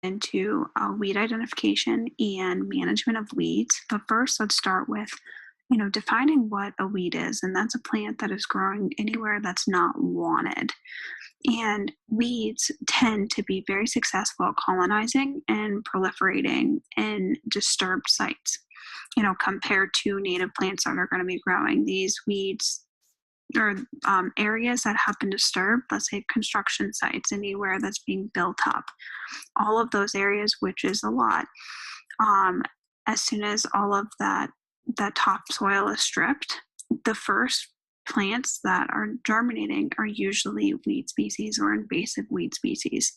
into weed identification and management of weeds. But first, let's start with defining what a weed is, and that's a plant that is growing anywhere that's not wanted. And weeds tend to be very successful at colonizing and proliferating in disturbed sites. Compared to native plants that are going to be growing, these weeds or areas that have been disturbed, let's say construction sites, anywhere that's being built up, all of those areas, which is a lot. Um, as soon as all of that topsoil is stripped, the first plants that are germinating are usually weed species or invasive weed species.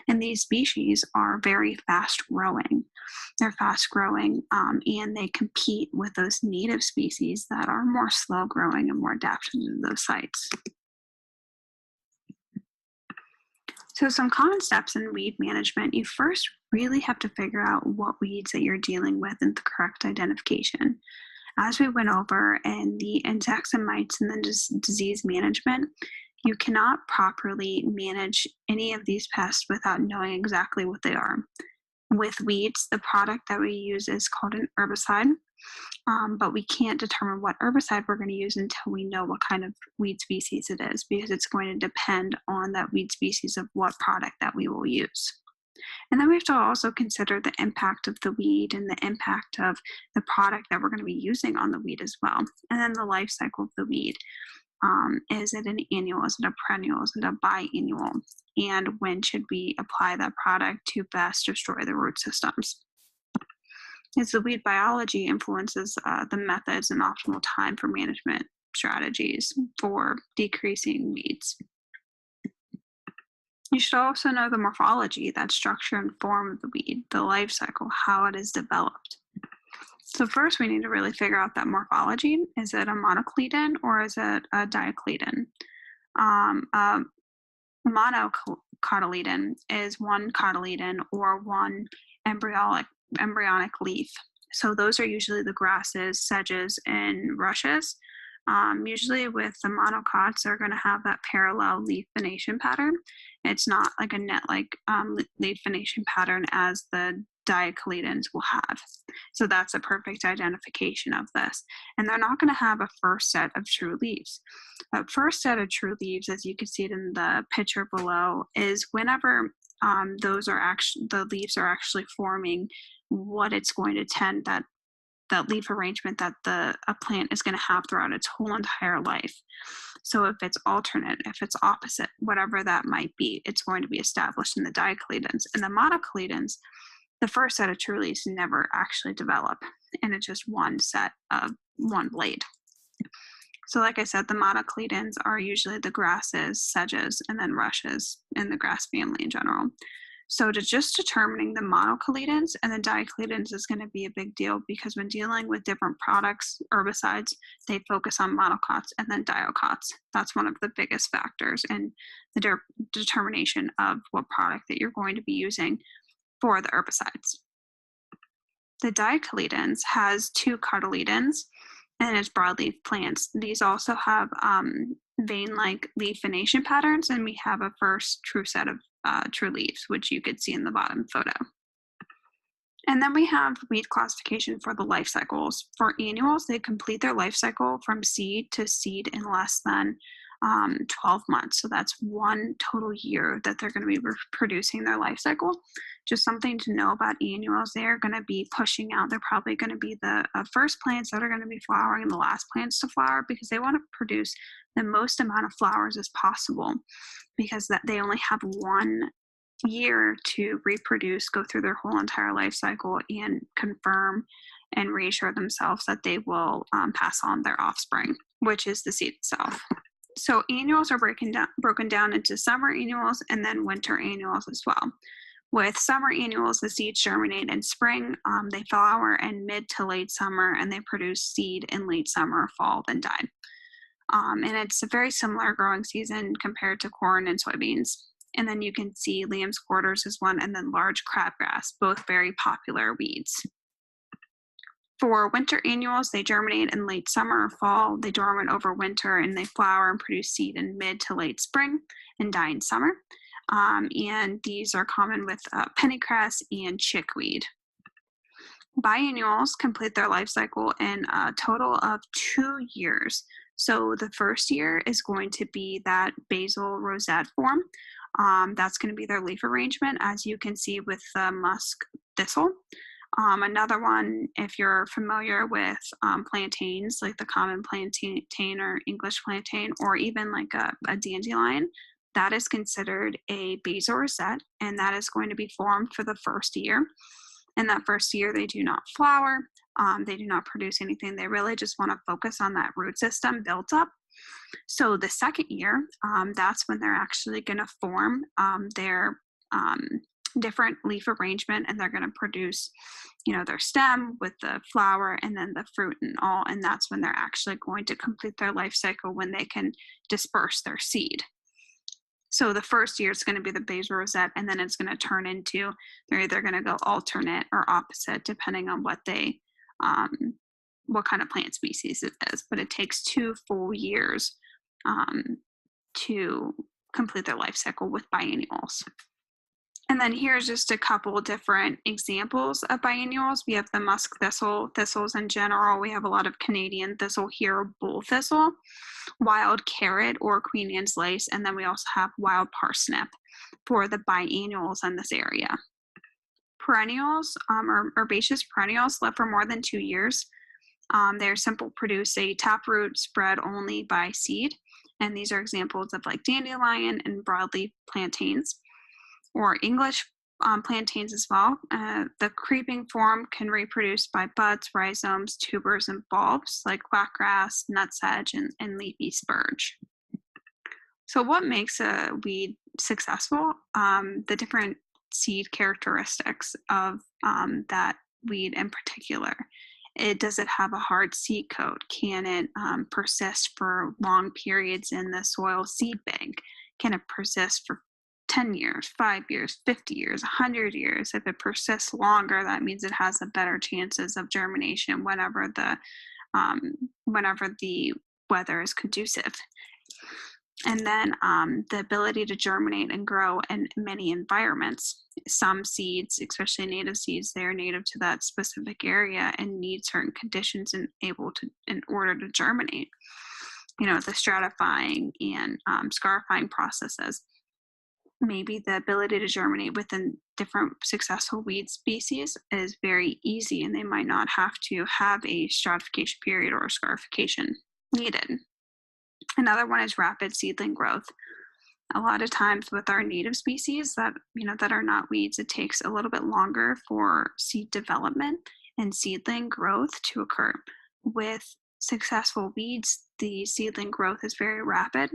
And these species are very fast growing. They're fast growing and they compete with those native species that are more slow growing and more adapted to those sites. So some common steps in weed management: you first really have to figure out what weeds that you're dealing with and the correct identification. As we went over in the insects and mites and then disease management, you cannot properly manage any of these pests without knowing exactly what they are. With weeds, the product that we use is called an herbicide, but we can't determine what herbicide we're going to use until we know what kind of weed species it is, because it's going to depend on that weed species of what product that we will use. And then we have to also consider the impact of the weed and the impact of the product that we're going to be using on the weed as well. And then the life cycle of the weed. Is it an annual? Is it a perennial? Is it a biennial? And when should we apply that product to best destroy the root systems? As the weed biology influences the methods and optimal time for management strategies for decreasing weeds. You should also know the morphology, that structure and form of the weed, the life cycle, how it is developed. So first we need to really figure out that morphology. Is it a monocotyledon or is it a dicotyledon? A monocotyledon is one cotyledon or one embryonic leaf. So those are usually the grasses, sedges, and rushes. Usually with the monocots, they're going to have that parallel leaf venation pattern. It's not like a net-like leaf venation pattern as the dicotyledons will have. So that's a perfect identification of this. And they're not going to have a first set of true leaves. That first set of true leaves, as you can see it in the picture below, is whenever the leaves are actually forming what it's going to tend that leaf arrangement that a plant is going to have throughout its whole entire life. So if it's alternate, if it's opposite, whatever that might be, it's going to be established in the dicotyledons. And the monocotyledons, the first set of true leaves never actually develop, and it's just one set of one blade. So like I said, the monocotyledons are usually the grasses, sedges, and then rushes in the grass family in general. So just determining the monocotyledons and the dicotyledons is going to be a big deal, because when dealing with different products, herbicides, they focus on monocots and then diocots. That's one of the biggest factors in the determination of what product that you're going to be using for the herbicides. The dicotyledons has two cotyledons, and it's broadleaf plants. These also have vein-like leaf venation patterns, and we have a first true set of true leaves, which you could see in the bottom photo. And then we have weed classification for the life cycles. For annuals, they complete their life cycle from seed to seed in less than 12 months. So that's one total year that they're going to be producing their life cycle. Just something to know about annuals: they're going to be pushing out. They're probably going to be the first plants that are going to be flowering and the last plants to flower, because they want to produce the most amount of flowers as possible, because that they only have 1 year to reproduce, go through their whole entire life cycle, and confirm and reassure themselves that they will pass on their offspring, which is the seed itself. So annuals are broken down into summer annuals and then winter annuals as well. With summer annuals, the seeds germinate in spring, they flower in mid to late summer, and they produce seed in late summer, fall, then die. And it's a very similar growing season compared to corn and soybeans. And then you can see Lamb's quarters is one, and then large crabgrass, both very popular weeds. For winter annuals, they germinate in late summer or fall, they dormant over winter, and they flower and produce seed in mid to late spring and die in summer. And these are common with pennycress and chickweed. Biennials complete their life cycle in a total of 2 years. So the first year is going to be that basal rosette form. That's going to be their leaf arrangement, as you can see with the musk thistle. Another one, if you're familiar with plantains, like the common plantain or English plantain, or even like a dandelion, that is considered a basal rosette, and that is going to be formed for the first year. In that first year, they do not flower, they do not produce anything. They really just want to focus on that root system built up. So the second year, that's when they're actually going to form their different leaf arrangement, and they're going to produce, their stem with the flower and then the fruit and all. And that's when they're actually going to complete their life cycle, when they can disperse their seed. So the first year is going to be the basal rosette, and then it's going to turn into, they're either going to go alternate or opposite, depending on what kind of plant species it is. But it takes 2 full years to complete their life cycle with biennials. And then here's just a couple different examples of biennials. We have the musk thistle, thistles in general. We have a lot of Canadian thistle here, bull thistle, wild carrot or Queen Anne's lace, and then we also have wild parsnip for the biennials in this area. Perennials, or herbaceous perennials, live for more than 2 years. They're simple, produce a taproot spread only by seed, and these are examples of like dandelion and broadleaf plantains, or English plantains as well. The creeping form can reproduce by buds, rhizomes, tubers, and bulbs like quackgrass, nutsedge, and leafy spurge. So what makes a weed successful? The different seed characteristics of that weed in particular. Does it have a hard seed coat? Can it persist for long periods in the soil seed bank? Can it persist for 10 years, 5 years, 50 years, 100 years? If it persists longer, that means it has a better chances of germination whenever the weather is conducive. And then the ability to germinate and grow in many environments. Some seeds, especially native seeds, they are native to that specific area and need certain conditions in order to germinate. The stratifying and scarifying processes. Maybe the ability to germinate within different successful weed species is very easy, and they might not have to have a stratification period or a scarification needed. Another one is rapid seedling growth. A lot of times with our native species that are not weeds, it takes a little bit longer for seed development and seedling growth to occur. With successful weeds, the seedling growth is very rapid,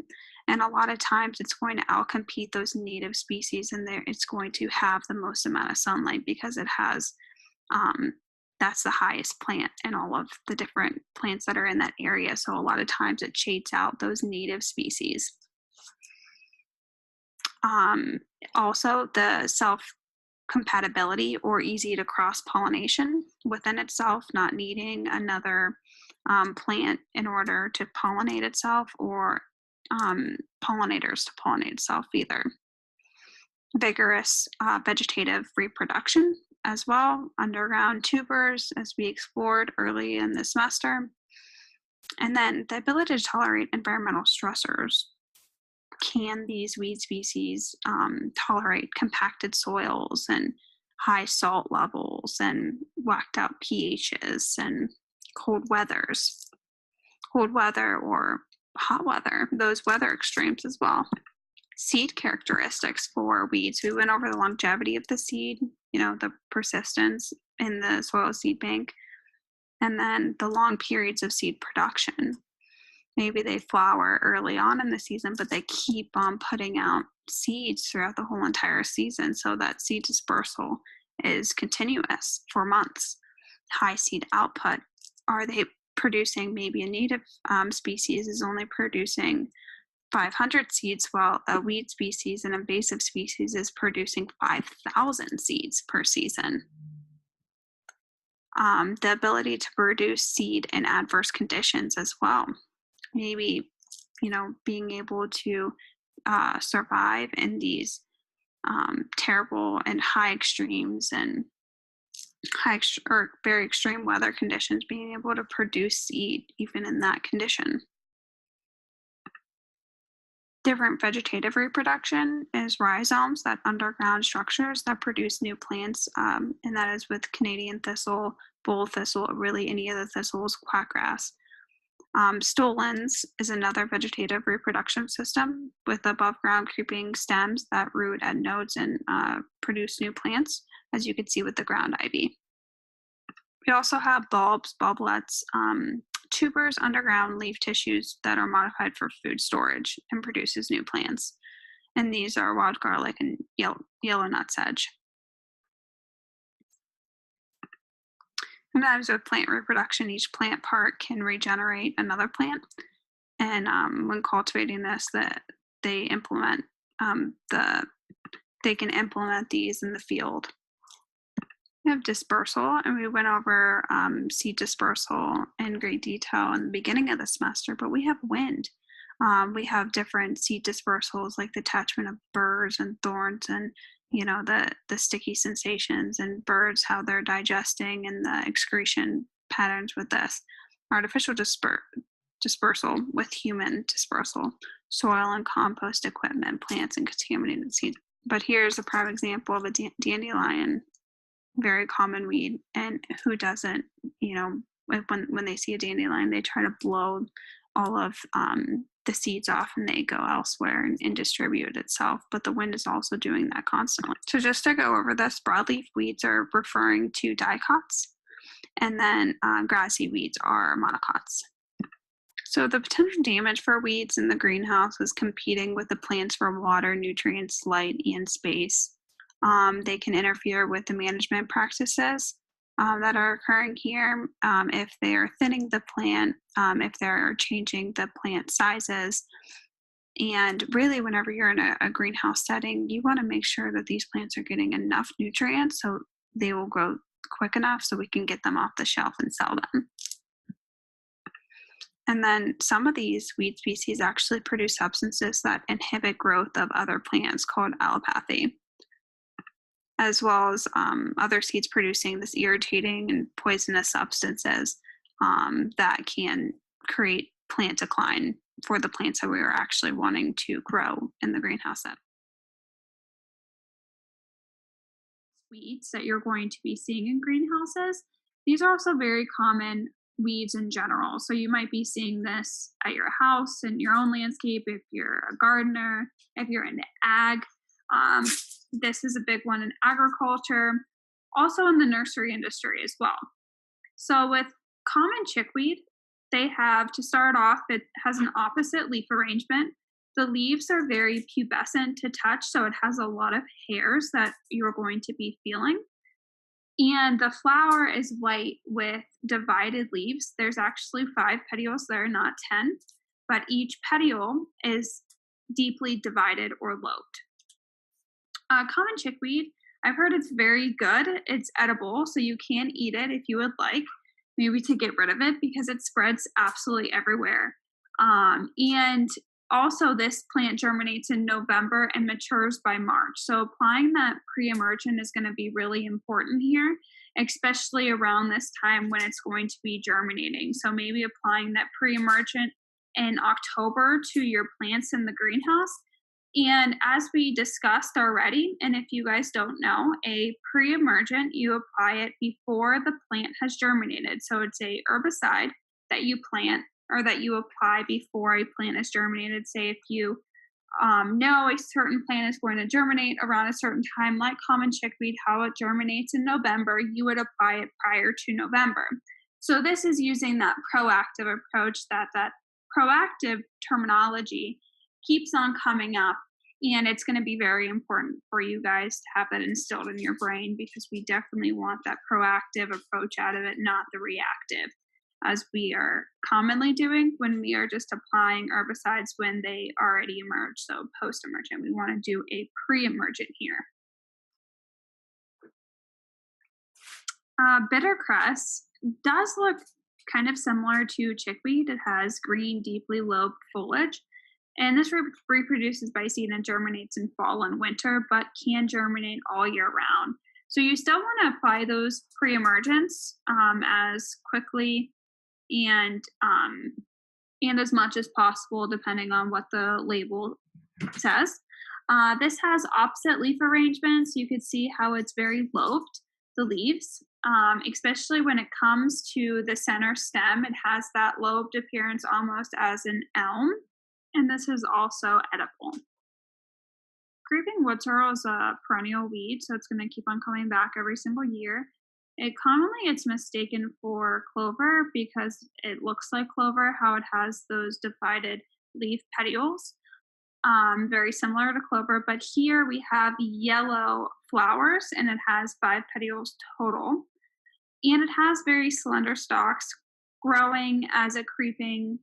and a lot of times it's going to outcompete those native species, and it's going to have the most amount of sunlight because it has that's the highest plant in all of the different plants that are in that area. So a lot of times it shades out those native species. Also, the self-compatibility or easy to cross-pollination within itself, not needing another plant in order to pollinate itself, or pollinators to pollinate itself either. Vigorous vegetative reproduction as well, underground tubers, as we explored early in the semester. And then the ability to tolerate environmental stressors. Can these weed species tolerate compacted soils and high salt levels and whacked out pHs and cold weather or hot weather, those weather extremes as well? Seed characteristics for weeds. We went over the longevity of the seed, the persistence in the soil seed bank, and then the long periods of seed production. Maybe they flower early on in the season, but they keep on putting out seeds throughout the whole entire season, so that seed dispersal is continuous for months. High seed output. Are they producing, maybe a native species is only producing 500 seeds, while a weed species, an invasive species, is producing 5,000 seeds per season. The ability to produce seed in adverse conditions as well. Maybe, being able to survive in these terrible and high extremes and or very extreme weather conditions, being able to produce seed even in that condition. Different vegetative reproduction is rhizomes, that underground structures that produce new plants, and that is with Canadian thistle, bull thistle, really any of the thistles, quackgrass. Stolons is another vegetative reproduction system with above ground creeping stems that root at nodes and produce new plants, as you can see with the ground ivy. We also have bulbs, bulblets, tubers, underground leaf tissues that are modified for food storage and produces new plants. And these are wild garlic and yellow nutsedge. Sometimes with plant reproduction, each plant part can regenerate another plant. And when cultivating this, that they implement they can implement these in the field. We have dispersal, and we went over seed dispersal in great detail in the beginning of the semester, but we have wind. We have different seed dispersals like the attachment of burrs and thorns and the sticky sensations and birds, how they're digesting and the excretion patterns with this. Artificial dispersal with human dispersal, soil and compost equipment, plants and contaminated seeds. But here's a prime example of a dandelion, very common weed, and who doesn't, when they see a dandelion, they try to blow all of the seeds off and they go elsewhere and distribute itself, but the wind is also doing that constantly. So just to go over this, broadleaf weeds are referring to dicots, and then grassy weeds are monocots. So the potential damage for weeds in the greenhouse is competing with the plants for water, nutrients, light, and space. They can interfere with the management practices that are occurring here. If they are thinning the plant, if they're changing the plant sizes. And really, whenever you're in a greenhouse setting, you want to make sure that these plants are getting enough nutrients so they will grow quick enough so we can get them off the shelf and sell them. And then some of these weed species actually produce substances that inhibit growth of other plants called allopathy, as well as other seeds producing this irritating and poisonous substances that can create plant decline for the plants that we are actually wanting to grow in the greenhouse setting. Weeds that you're going to be seeing in greenhouses, these are also very common weeds in general. So you might be seeing this at your house, in your own landscape, if you're a gardener, if you're into ag. This is a big one in agriculture, also in the nursery industry as well. So with common chickweed, they have, to start off, it has an opposite leaf arrangement. The leaves are very pubescent to touch, so it has a lot of hairs that you're going to be feeling. And the flower is white with divided leaves. There's actually 5 petioles there, not 10, but each petiole is deeply divided or lobed. Common chickweed, I've heard it's very good. It's edible, so you can eat it if you would like, maybe to get rid of it because it spreads absolutely everywhere. And also, this plant germinates in November and matures by March. So applying that pre-emergent is going to be really important here, especially around this time when it's going to be germinating. So maybe applying that pre-emergent in October to your plants in the greenhouse. And as we discussed already, and if you guys don't know, a pre-emergent, you apply it before the plant has germinated. So it's a herbicide that you plant or that you apply before a plant is germinated. Say if you know a certain plant is going to germinate around a certain time, like common chickweed, how it germinates in November, you would apply it prior to November. So this is using that proactive approach, that proactive terminology keeps on coming up. And it's going to be very important for you guys to have that instilled in your brain, because we definitely want that proactive approach out of it, not the reactive, as we are commonly doing when we are just applying herbicides when they already emerge. So post-emergent, we want to do a pre-emergent here. Bittercress does look kind of similar to chickweed. It has green, deeply lobed foliage. And this reproduces by seed and germinates in fall and winter, but can germinate all year round. So you still want to apply those pre-emergence as quickly and as much as possible, depending on what the label says. This has opposite leaf arrangements. You could see how it's very lobed, the leaves, especially when it comes to the center stem. It has that lobed appearance almost as an elm, and this is also edible. Creeping wood sorrel is a perennial weed, so it's going to keep on coming back every single year. It commonly gets mistaken for clover because it looks like clover, how it has those divided leaf petioles, very similar to clover. But here we have yellow flowers and it has 5 petioles total. And it has very slender stalks growing as a creeping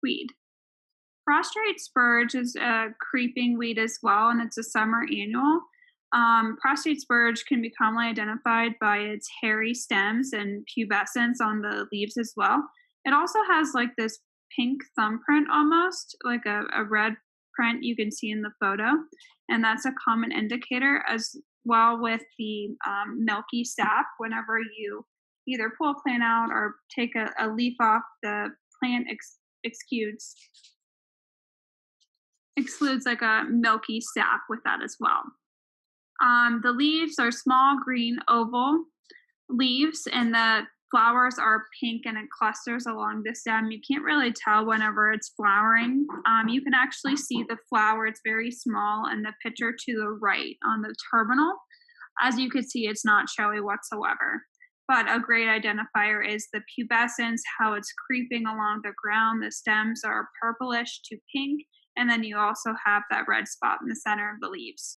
weed. Prostrate spurge is a creeping weed as well, and it's a summer annual. Prostrate spurge can be commonly identified by its hairy stems and pubescence on the leaves as well. It also has like this pink thumbprint almost, like a red print you can see in the photo, and that's a common indicator as well with the milky sap. Whenever you either pull a plant out or take a leaf off, the plant excludes like a milky sap with that as well. The leaves are small, green, oval leaves, and the flowers are pink and in clusters along the stem. You can't really tell whenever it's flowering. You can actually see the flower, it's very small, and the picture to the right on the terminal. As you can see, it's not showy whatsoever. But a great identifier is the pubescence, how it's creeping along the ground. The stems are purplish to pink, and then you also have that red spot in the center of the leaves.